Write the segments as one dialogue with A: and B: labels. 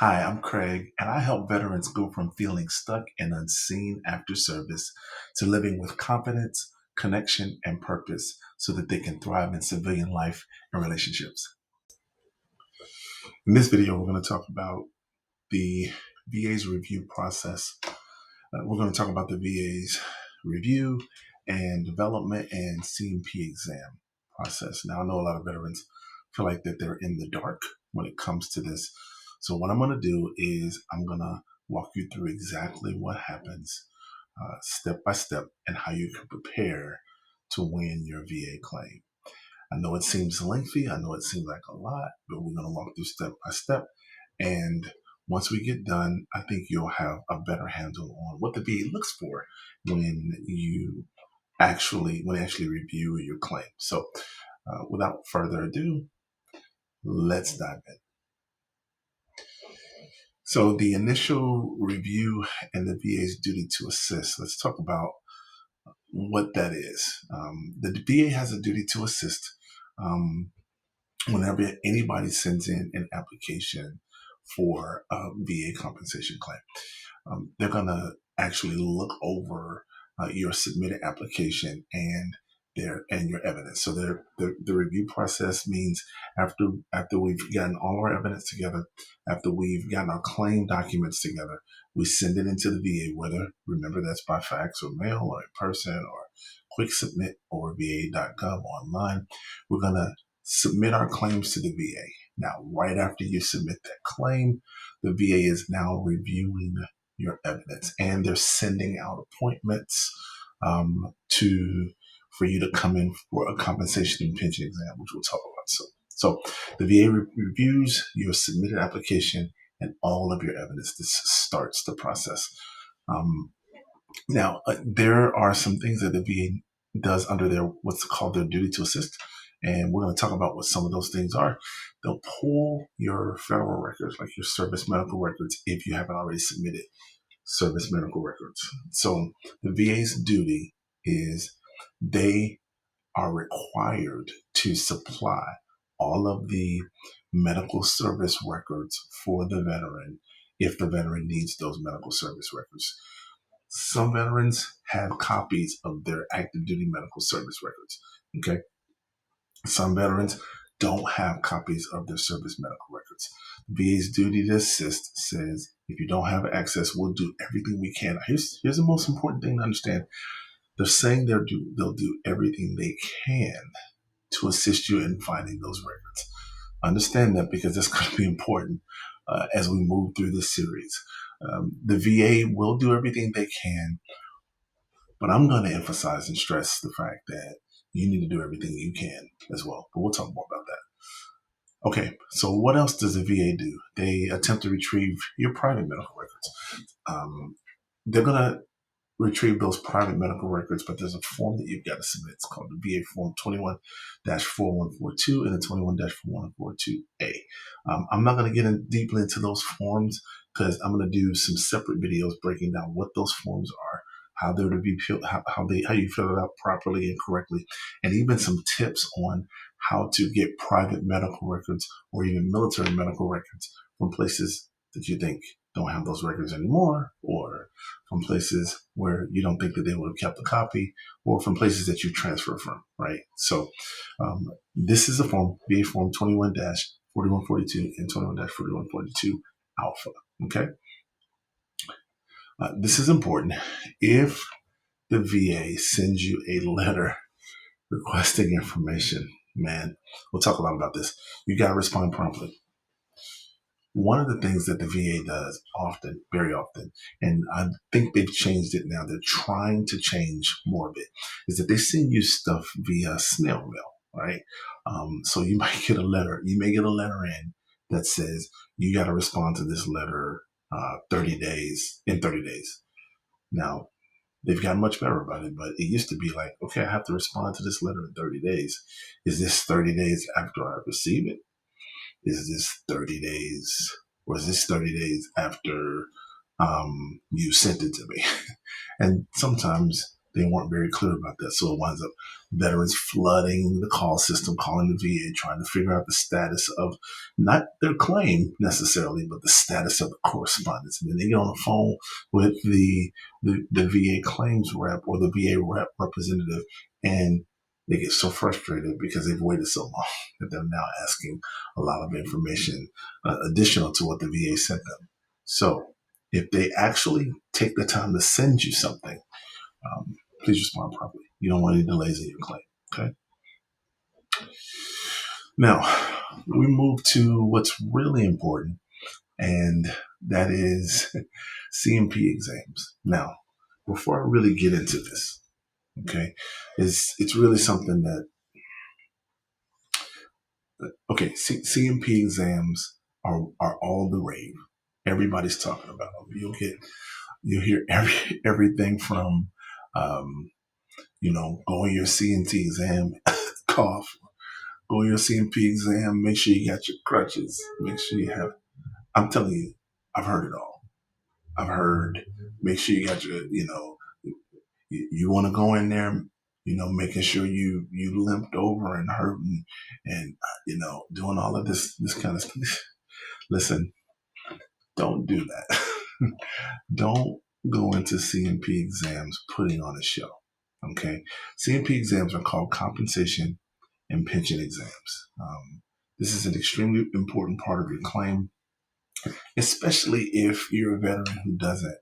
A: Hi, I'm Craig, and I help veterans go from feeling stuck and unseen after service to living with confidence, connection, and purpose so that they can thrive in civilian life and relationships. In this video, we're going to talk about the VA's review process. We're going to talk about the VA's review and development and CMP exam process. Now, I know a lot of veterans feel like that they're in the dark when it comes to this. So what I'm going to do is I'm going to walk you through exactly what happens step by step and how you can prepare to win your VA claim. I know it seems lengthy. I know it seems like a lot, but we're going to walk through step by step. And once we get done, I think you'll have a better handle on what the VA looks for when you actually review your claim. So without further ado, let's dive in. So the initial review and the VA's duty to assist. Let's talk about what that is. The VA has a duty to assist whenever anybody sends in an application for a VA compensation claim. They're going to actually look over your submitted application and your evidence. So the review process means after we've gotten all our evidence together, after we've gotten our claim documents together, we send it into the VA, whether, remember, that's by fax or mail or in person or quick submit or va.gov online. We're going to submit our claims to the VA. Now, right after you submit that claim, the VA is now reviewing your evidence, and they're sending out appointments to for you to come in for a compensation and pension exam, which we'll talk about soon. So the VA reviews your submitted application and all of your evidence. This starts the process. Now, there are some things that the VA does under their what's called their duty to assist, and we're going to talk about what some of those things are. They'll pull your federal records, like your service medical records, if you haven't already submitted service medical records. So the VA's duty is they are required to supply all of the medical service records for the veteran if the veteran needs those medical service records. Some veterans have copies of their active duty medical service records. Okay. Some veterans don't have copies of their service medical records. VA's duty to assist says if you don't have access, we'll do everything we can. Here's the most important thing to understand. They're saying they'll do everything they can to assist you in finding those records. Understand that, because that's going to be important as we move through this series. The VA will do everything they can, but I'm going to emphasize and stress the fact that you need to do everything you can as well. But we'll talk more about that. Okay, so what else does the VA do? They attempt to retrieve your private medical records. They're going to retrieve those private medical records, but there's a form that you've got to submit. It's called the VA Form 21-4142 and the 21-4142A. I'm not going to get deeply into those forms because I'm going to do some separate videos breaking down what those forms are, how they're to be filled, how you fill it out properly and correctly, and even some tips on how to get private medical records or even military medical records from places that you think don't have those records anymore, or from places where you don't think that they would have kept a copy, or from places that you transfer from, right? So this is a form, VA Form 21-4142 and 21-4142 Alpha, okay? This is important. If the VA sends you a letter requesting information, man, we'll talk a lot about this. You got to respond promptly. One of the things that the VA does often, very often, and I think they've changed it now, they're trying to change more of it, is that they send you stuff via snail mail, right? So you might get a letter, you may get a letter in that says you got to respond to this letter 30 days, in 30 days. Now, they've gotten much better about it, but it used to be like, okay, I have to respond to this letter in 30 days. Is this 30 days after I receive it? Is this 30 days or is this 30 days after you sent it to me? And sometimes they weren't very clear about that. So it winds up veterans flooding the call system, calling the VA, trying to figure out the status of not their claim necessarily, but the status of the correspondence. And then they get on the phone with the VA claims rep or the VA representative, and they get so frustrated because they've waited so long that they're now asking a lot of information additional to what the VA sent them. So if they actually take the time to send you something, please respond properly. You don't want any delays in your claim. Okay. Now, we move to what's really important, and that is CMP exams. Now, before I really get into this, okay, it's really something that, okay, CMP exams are all the rave. Everybody's talking about them. You'll hear everything from, going your CMT exam, cough, go your CMP exam, make sure you got your crutches, make sure you have, I'm telling you, I've heard it all. I've heard, make sure you got your, you want to go in there, making sure you limped over and hurting and, doing all of this kind of stuff. Listen, don't do that. Don't go into CMP exams putting on a show. Okay. CMP exams are called compensation and pension exams. This is an extremely important part of your claim, especially if you're a veteran who doesn't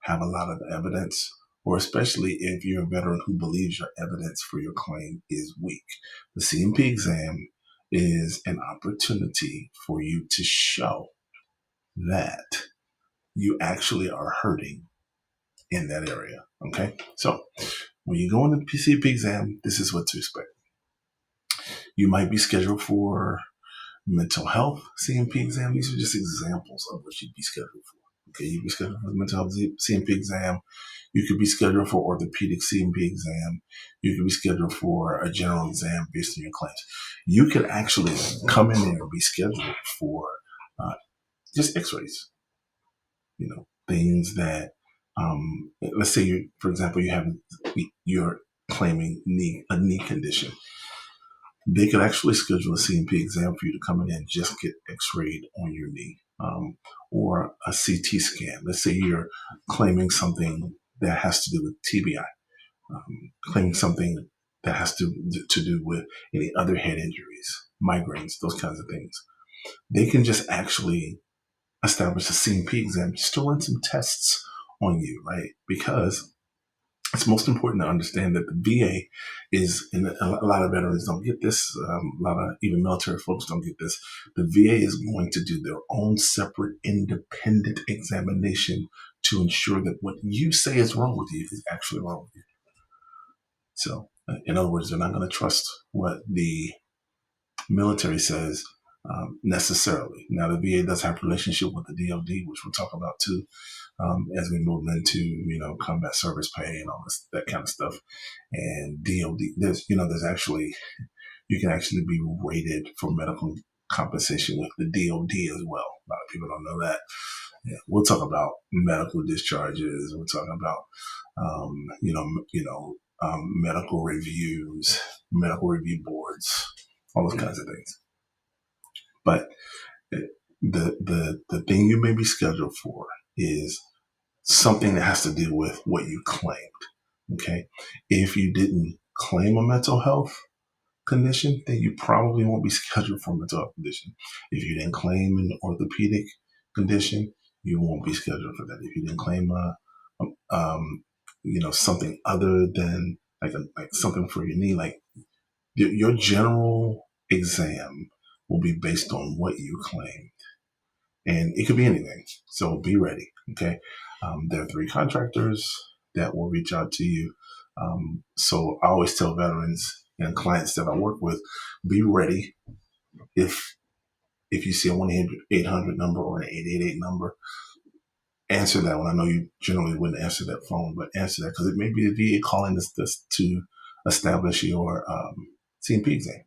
A: have a lot of evidence, or especially if you're a veteran who believes your evidence for your claim is weak. The CMP exam is an opportunity for you to show that you actually are hurting in that area. Okay. So when you go into the CMP exam, this is what to expect. You might be scheduled for mental health CMP exam. These are just examples of what you'd be scheduled for. Okay, you'd be scheduled for the mental health CMP exam. You could be scheduled for orthopedic CMP exam. You could be scheduled for a general exam based on your claims. You could actually come in there and be scheduled for just x-rays, things that, let's say for example, you're claiming a knee condition. They could actually schedule a CMP exam for you to come in and just get x-rayed on your knee, or a CT scan. Let's say you're claiming something that has to do with TBI, claiming something that has to do with any other head injuries, migraines, those kinds of things. They can just actually establish a CMP exam just to run some tests on you, right? Because it's most important to understand that the VA is, and a lot of veterans don't get this, a lot of even military folks don't get this, the VA is going to do their own separate independent examination to ensure that what you say is wrong with you is actually wrong with you. So, in other words, they're not going to trust what the military says necessarily. Now, the VA does have a relationship with the DoD, which we'll talk about too, as we move into, combat service pay and all this, that kind of stuff. And DoD, there's actually, you can actually be rated for medical compensation with the DoD as well. A lot of people don't know that. Yeah, we'll talk about medical discharges. We'll talk about, medical reviews, medical review boards, all those kinds of things. But the thing you may be scheduled for is something that has to do with what you claimed. Okay. If you didn't claim a mental health condition, then you probably won't be scheduled for a mental health condition. If you didn't claim an orthopedic condition, you won't be scheduled for that. If you didn't claim something other than like something for your knee, like your general exam will be based on what you claim. And it could be anything. So be ready. Okay. There are 3 contractors that will reach out to you. So I always tell veterans and clients that I work with, be ready. If you see a 1-800 number or an 888 number, answer that one. I know you generally wouldn't answer that phone, but answer that because it may be the VA calling this to establish your CMP exam.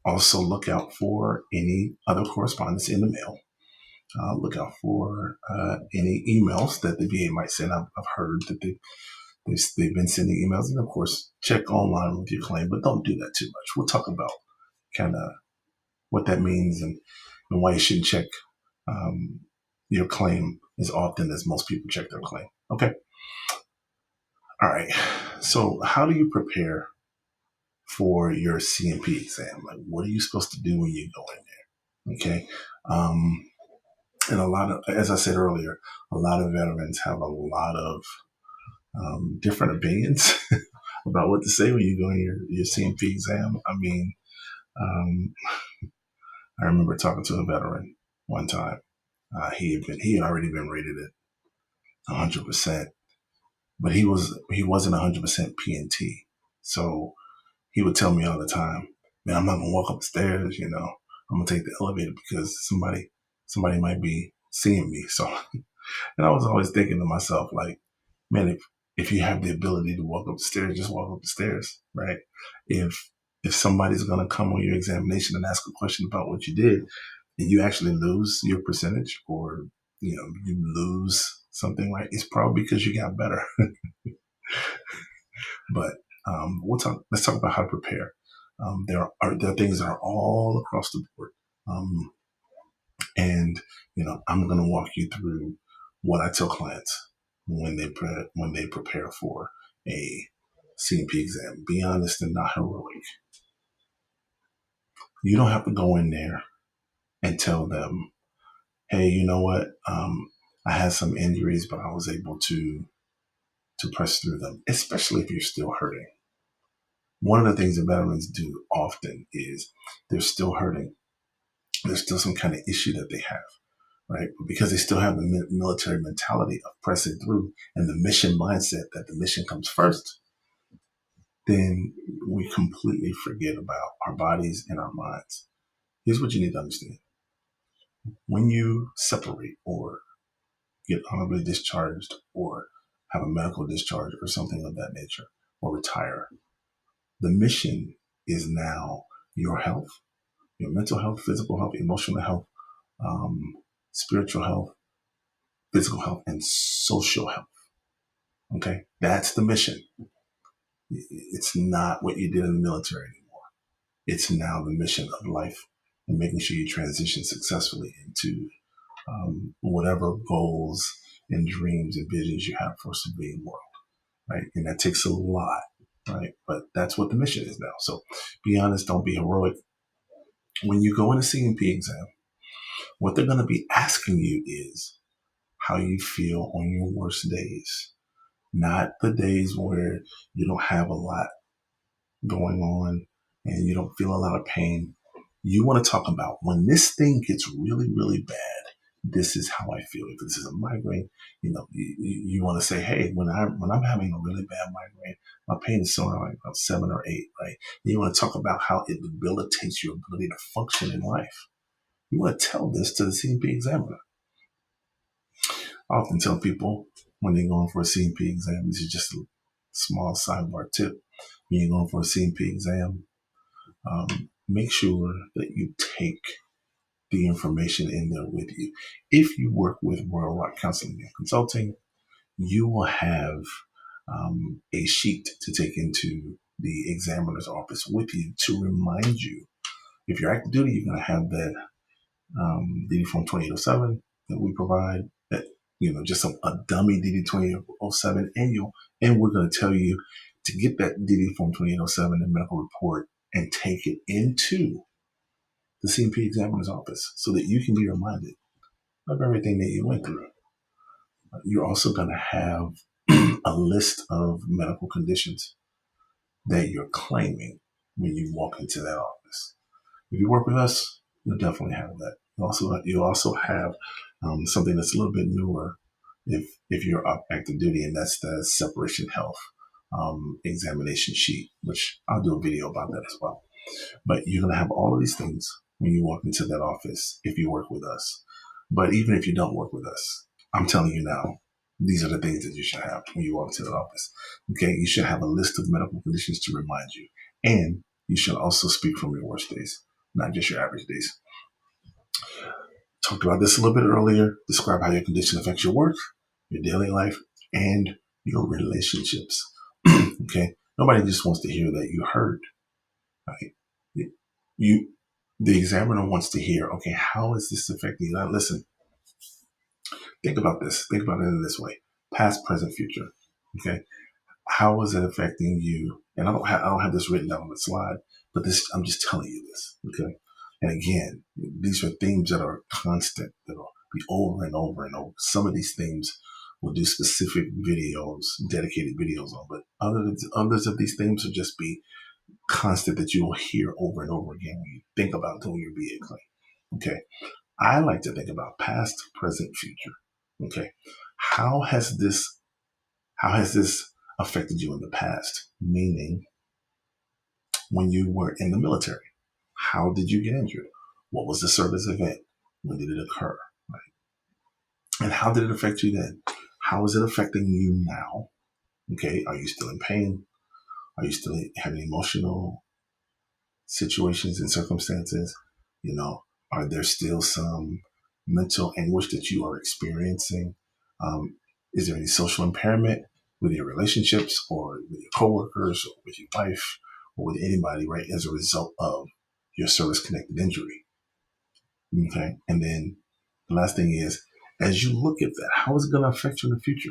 A: Also look out for any other correspondence in the mail. Look out for any emails that the VA might send. I've heard that They've been sending emails, and of course, check online with your claim, but don't do that too much. We'll talk about kind of what that means and why you shouldn't check um, your claim as often as most people check their claim. Okay. All right. So, how do you prepare for your CMP exam? Like, what are you supposed to do when you go in there? Okay. Um, and a lot of, as I said earlier, a lot of veterans have a lot of different opinions about what to say when you go in your CMP exam. I mean, um, I remember talking to a veteran one time. He had already been rated at 100%, but he wasn't 100% PNT. So he would tell me all the time, "Man, I'm not gonna walk up the stairs. I'm gonna take the elevator because somebody might be seeing me." So, and I was always thinking to myself, like, man, if you have the ability to walk up the stairs, just walk up the stairs, right? If if somebody's gonna come on your examination and ask a question about what you did, and you actually lose your percentage, or you lose something, right? It's probably because you got better. But let's talk about how to prepare. There are things that are all across the board, um, and I'm going to walk you through what I tell clients when they prepare for a CMP exam. Be honest and not heroic. You don't have to go in there and tell them, "Hey, you know what? I had some injuries, but I was able to press through them." Especially if you're still hurting. One of the things that veterans do often is they're still hurting. There's still some kind of issue that they have, right? But because they still have the military mentality of pressing through and the mission mindset that the mission comes first, then we completely forget about our bodies and our minds. Here's what you need to understand. When you separate or get honorably discharged or have a medical discharge or something of that nature or retire, the mission is now your health, your mental health, physical health, emotional health, um, spiritual health, physical health, and social health. Okay, that's the mission. It's not what you did in the military anymore. It's now the mission of life and making sure you transition successfully into whatever goals and dreams and visions you have for a civilian world, right? And that takes a lot, right? But that's what the mission is now. So be honest, don't be heroic. When you go in a CMP exam, what they're going to be asking you is how you feel on your worst days, not the days where you don't have a lot going on and you don't feel a lot of pain. You want to talk about when this thing gets really, really bad. This is how I feel. If this is a migraine, you want to say, "Hey, when I'm having a really bad migraine, my pain is somewhere like about 7 or 8, right?" And you want to talk about how it debilitates your ability to function in life. You want to tell this to the CMP examiner. I often tell people when they're going for a CMP exam, this is just a small sidebar tip. When you're going for a CMP exam, make sure that you take the information in there with you. If you work with Royal Rock Counseling and Consulting, you will have a sheet to take into the examiner's office with you to remind you. If you're active duty, you're going to have that DD Form 2807 that we provide, that just a dummy DD 2807 annual, and we're going to tell you to get that DD Form 2807 and medical report and take it into the CMP examiner's office so that you can be reminded of everything that you went through. You're also going to have a list of medical conditions that you're claiming when you walk into that office. If you work with us, you'll definitely have that. You also have something that's a little bit newer if you're up active duty, and that's the separation health examination sheet, which I'll do a video about that as well. But you're going to have all of these things when you walk into that office if you work with us. But even if you don't work with us, I'm telling you now, these are the things that you should have when you walk into the office. Okay, you should have a list of medical conditions to remind you. And you should also speak from your worst days, not just your average days. Talked about this a little bit earlier. Describe how your condition affects your work, your daily life, and your relationships. Okay, nobody just wants to hear that you heard. Right? You, the examiner wants to hear. Okay, how is this affecting you? Now, listen. Think about this. Think about it in this way: past, present, future. Okay, how is it affecting you? And I don't have this written down on the slide, but this I'm just telling you this. Okay, and again, these are themes that are constant. That'll be over and over and over. Some of these themes will do specific videos, dedicated videos on, but others of these themes will just be constant that you will hear over and over again when you think about doing your BA claim. Okay, I like to think about past, present, future. Okay, how has this how has this affected you in the past? Meaning, when you were in the military, how did you get injured? What was the service event? When did it occur? Right? And how did it affect you then? How is it affecting you now? Okay, are you still in pain? Are you still having emotional situations and circumstances? You know, are there still some mental anguish that you are experiencing? Is there any social impairment with your relationships or with your coworkers or with your wife or with anybody, right, as a result of your service connected injury? Okay. And then the last thing is, as you look at that, how is it going to affect you in the future?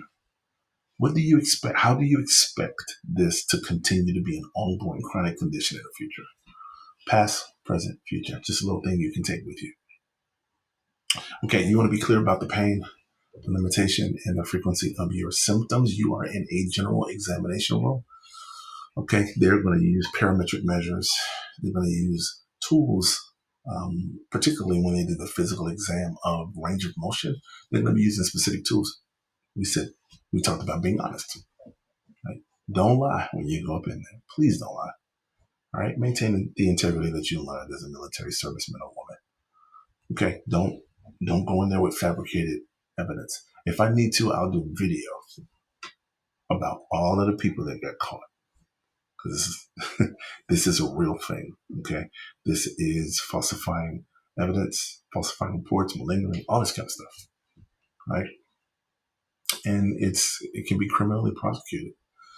A: What do you expect? How do you expect this to continue to be an ongoing chronic condition in the future? Past, present, future. Just a little thing you can take with you. Okay, you want to be clear about the pain, the limitation, and the frequency of your symptoms. You are in a general examination room. Okay, they're going to use parametric measures. They're going to use tools, particularly when they do the physical exam of range of motion. They're going to be using specific tools. We talked about being honest. Right? Don't lie when you go up in there. Please don't lie. All right, maintain the integrity that you learned as a military serviceman or woman. Okay, don't go in there with fabricated evidence. If I need to, I'll do video about all of the people that got caught, because this is a real thing. Okay, this is falsifying evidence, falsifying reports, malingering, all this kind of stuff, right? And it can be criminally prosecuted.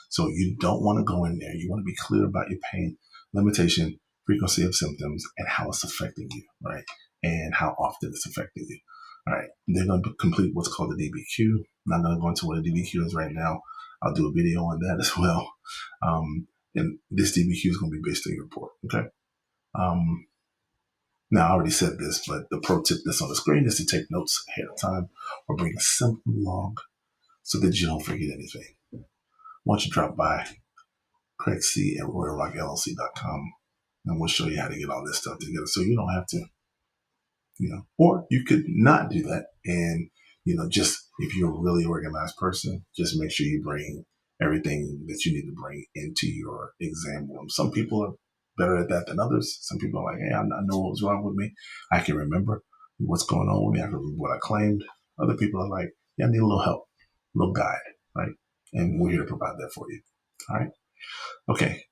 A: So you don't want to go in there. You want to be clear about your pain, limitation, frequency of symptoms, and how it's affecting you, right? And how often it's affecting you. All right. They're going to complete what's called a DBQ. I'm not going to go into what a DBQ is right now. I'll do a video on that as well. And this DBQ is going to be based on your report. Okay. Now, I already said this, but the pro tip that's on the screen is to take notes ahead of time or bring a simple log so that you don't forget anything. Once you drop by, craigc at royalrockllc.com, and we'll show you how to get all this stuff together so you don't have to, or you could not do that. And, just if you're a really organized person, just make sure you bring everything that you need to bring into your exam room. Some people are better at that than others. Some people are like, hey, I know what was wrong with me. I can remember what's going on with me. I can remember what I claimed. Other people are like, yeah, I need a little help, a little guide, right? And we're here to provide that for you. All right. Okay.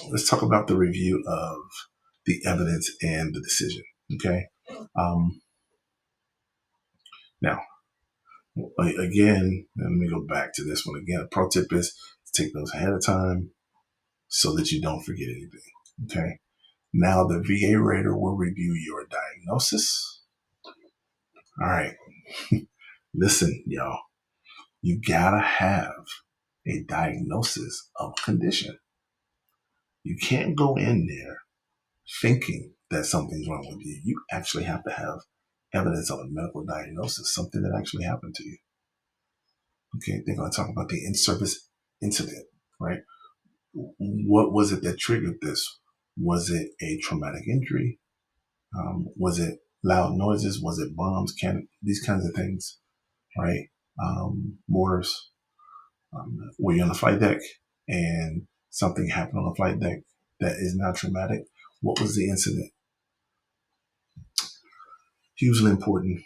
A: Let's talk about the review of the evidence and the decision. Okay. Um, Now, again, let me go back to this one again. A pro tip is to take those ahead of time so that you don't forget anything. Okay. Now, the VA rater will review your diagnosis. All right. Listen, y'all, you gotta have a diagnosis of a condition. You can't go in there thinking that something's wrong with you. You actually have to have evidence of a medical diagnosis, something that actually happened to you. Okay, they're going to talk about the in-service incident, right? What was it that triggered this? Was it a traumatic injury? Was it loud noises? Was it bombs? These kinds of things, right? Mortars. Were you on the flight deck and something happened on the flight deck that is now traumatic? What was the incident? Hugely important.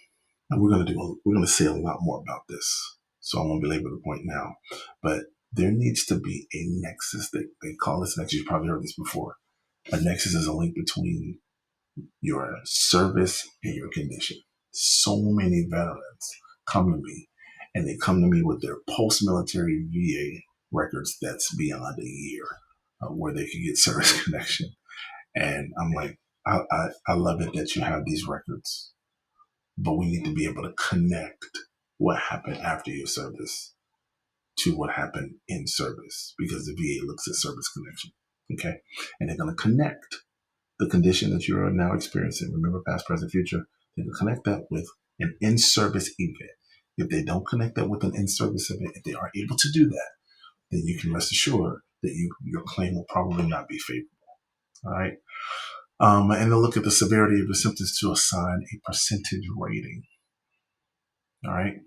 A: And we're gonna say a lot more about this. So I won't belabor the point now. But there needs to be a nexus. They call this nexus. You've probably heard this before. A nexus is a link between your service and your condition. So many veterans come to me and they come to me with their post-military VA records that's beyond a year, where they could get service connection. And I'm like, I love it that you have these records, but we need to be able to connect what happened after your service to what happened in service, because the VA looks at service connection. Okay. And they're going to connect the condition that you're now experiencing. Remember, past, present, future. They can connect that with an in-service event. If they don't connect that with an in-service event, if they aren't able to do that, then you can rest assured that your claim will probably not be favorable. All right. And they'll look at the severity of the symptoms to assign a percentage rating. All right.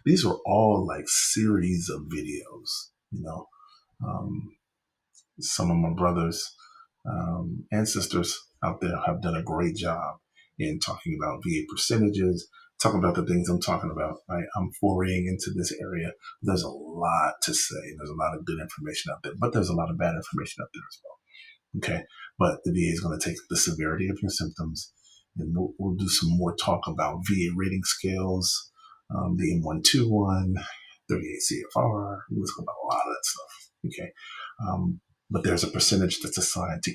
A: These were all like series of videos, um, some of my brothers and sisters out there have done a great job in talking about VA percentages, talking about the things I'm talking about. Right? I'm foraying into this area. There's a lot to say. There's a lot of good information out there, but there's a lot of bad information out there as well. Okay, but the VA is going to take the severity of your symptoms, and we'll do some more talk about VA rating scales, the M121, 38 CFR. We'll talk about a lot of that stuff. Okay, but there's a percentage that's assigned to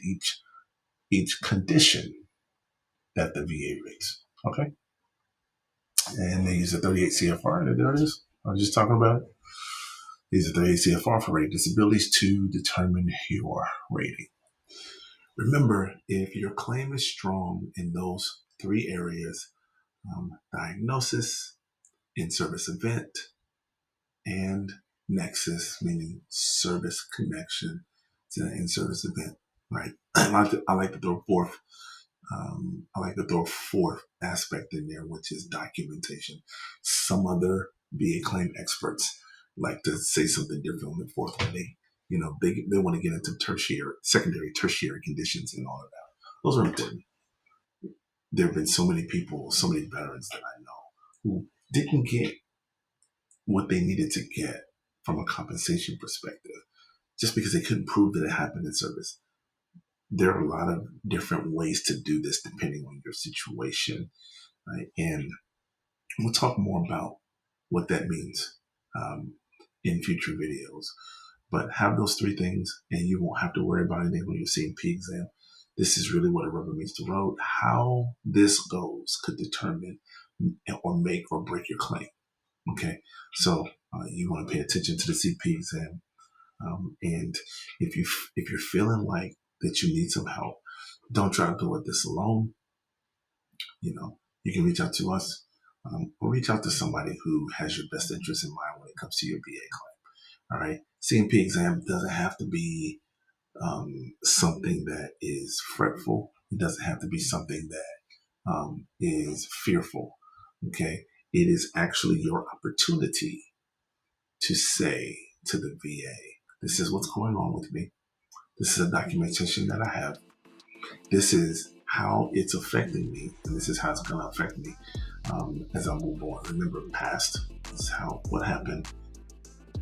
A: each condition that the VA rates. Okay, and they use the 38 CFR. And there it is. I was just talking about it. These are 38 CFR for rating disabilities to determine your rating. Remember, if your claim is strong in those three areas, diagnosis, in-service event, and Nexus, meaning service connection to the in-service event, right? I like to throw a fourth aspect in there, which is documentation. Some other VA claim experts like to say something different on the fourth one. They want to get into secondary, tertiary conditions and all of that. Those are important. There have been so many people, so many veterans that I know who didn't get what they needed to get from a compensation perspective just because they couldn't prove that it happened in service. There are a lot of different ways to do this depending on your situation, right? And we'll talk more about what that means in future videos. But have those three things and you won't have to worry about anything when you're seeing P exam. This is really what a rubber meets the road. How this goes could determine or make or break your claim. Okay, so you want to pay attention to the CP exam, and if you're feeling like that you need some help, don't try to do it this alone. You can reach out to us, or reach out to somebody who has your best interest in mind when it comes to your VA claim. All right, CMP exam doesn't have to be something that is fretful. It doesn't have to be something that is fearful. Okay, it is actually your opportunity to say to the VA, this is what's going on with me. This is a documentation that I have. This is how it's affecting me, and this is how it's going to affect me as I move on. Remember, past is what happened.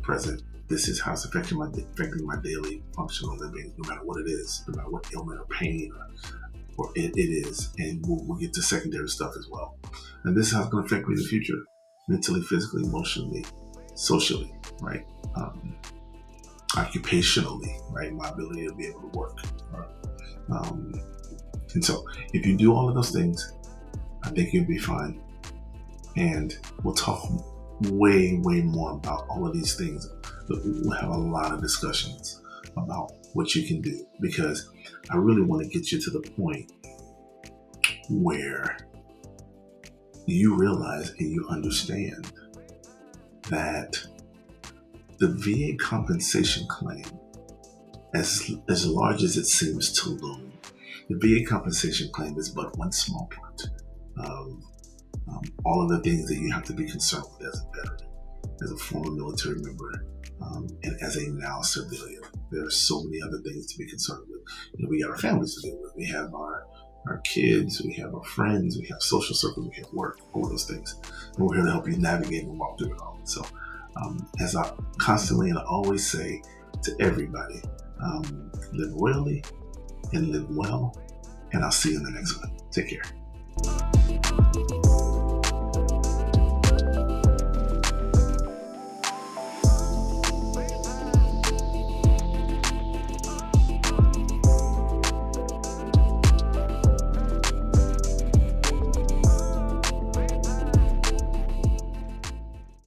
A: Present, this is how it's affecting my daily functional living, no matter what it is, no matter what ailment or pain or it is. And we'll get to secondary stuff as well. And this is how it's going to affect me in the future, mentally, physically, emotionally, socially, right? Occupationally, right? My ability to be able to work. Right? And so if you do all of those things, I think you'll be fine. And we'll talk way, way more about all of these things. But we'll have a lot of discussions about what you can do, because I really want to get you to the point where you realize and you understand that the VA compensation claim, as large as it seems to loom, the VA compensation claim is but one small part of all of the things that you have to be concerned with as a veteran, as a former military member, and as a now civilian. There are so many other things to be concerned with. We got our families to deal with. We have our kids, we have our friends, we have social circles, we have work, all of those things. And we're here to help you navigate and walk through it all. So as I constantly and I always say to everybody, live royally and live well, and I'll see you in the next one. Take care.